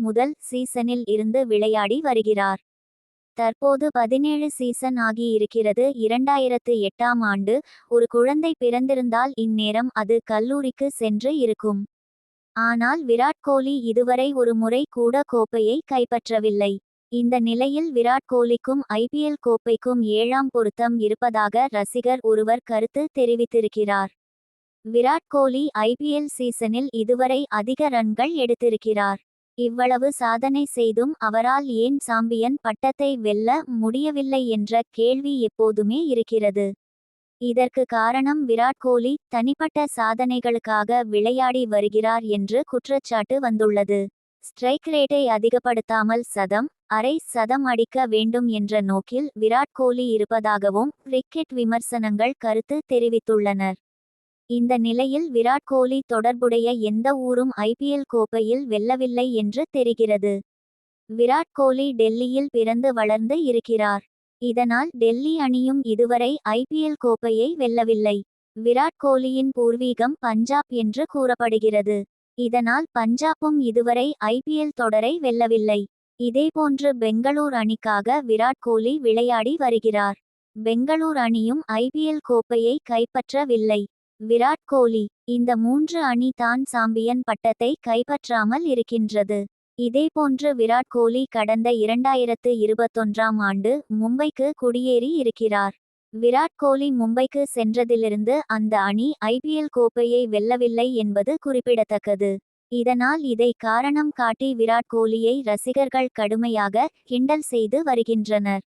முதல் சீசனில் இருந்து விளையாடி வருகிறார். தற்போது 17 சீசன் ஆகியிருக்கிறது. 2008ஆம் ஆண்டு ஒரு குழந்தை பிறந்திருந்தால் இந்நேரம் அது கல்லூரிக்கு சென்று இருக்கும். ஆனால் விராட் கோலி இதுவரை ஒரு முறை கூட கோப்பையை கைப்பற்றவில்லை. இந்த நிலையில் விராட் கோலிக்கும் ஐபிஎல் கோப்பைக்கும் 7ஆம் பொருத்தம் இருப்பதாக ரசிகர் ஒருவர் கருத்து தெரிவித்திருக்கிறார். விராட் கோலி ஐபிஎல் சீசனில் இதுவரை அதிக ரன்கள் எடுத்திருக்கிறார். இவ்வளவு சாதனை செய்தும் அவரால் ஏன் சாம்பியன் பட்டத்தை வெல்ல முடியவில்லை என்ற கேள்வி எப்போதுமே இருக்கிறது. இதற்கு காரணம் விராட் கோலி தனிப்பட்ட சாதனைகளுக்காக விளையாடி வருகிறார் என்று குற்றச்சாட்டு வந்துள்ளது. ஸ்ட்ரைக் ரேட்டை அதிகப்படுத்தாமல் சதம், அரை சதம் அடிக்க வேண்டும் என்ற நோக்கில் விராட் கோலி இருப்பதாகவும் கிரிக்கெட் விமர்சனங்கள் கருத்து தெரிவித்துள்ளனர். இந்த நிலையில் விராட் கோலி தொடர்புடைய எந்த ஊரும் ஐபிஎல் கோப்பையில் வெல்லவில்லை என்று தெரிகிறது. விராட் கோலி டெல்லியில் பிறந்து வளர்ந்து இருக்கிறார். இதனால் டெல்லி அணியும் இதுவரை ஐபிஎல் கோப்பையை வெல்லவில்லை. விராட் கோலியின் பூர்வீகம் பஞ்சாப் என்று கூறப்படுகிறது. இதனால் பஞ்சாப்பும் இதுவரை ஐபிஎல் தொடரை வெல்லவில்லை. இதேபோன்று பெங்களூர் அணிக்காக விராட் கோலி விளையாடி வருகிறார். பெங்களூர் அணியும் ஐபிஎல் கோப்பையை கைப்பற்றவில்லை. விராட் கோலி இந்த 3 அணி தான் சாம்பியன் பட்டத்தை கைப்பற்றாமல் இருக்கின்றது. இதேபோன்று விராட் கோலி கடந்த 2021ஆம் ஆண்டு மும்பைக்கு குடியேறி இருக்கிறார். விராட் கோலி மும்பைக்கு சென்றதிலிருந்து அந்த அணி ஐபிஎல் கோப்பையை வெல்லவில்லை என்பது குறிப்பிடத்தக்கது. இதனால் இதை காரணம் காட்டி விராட் கோலியை ரசிகர்கள் கடுமையாக கிண்டல் செய்து வருகின்றனர்.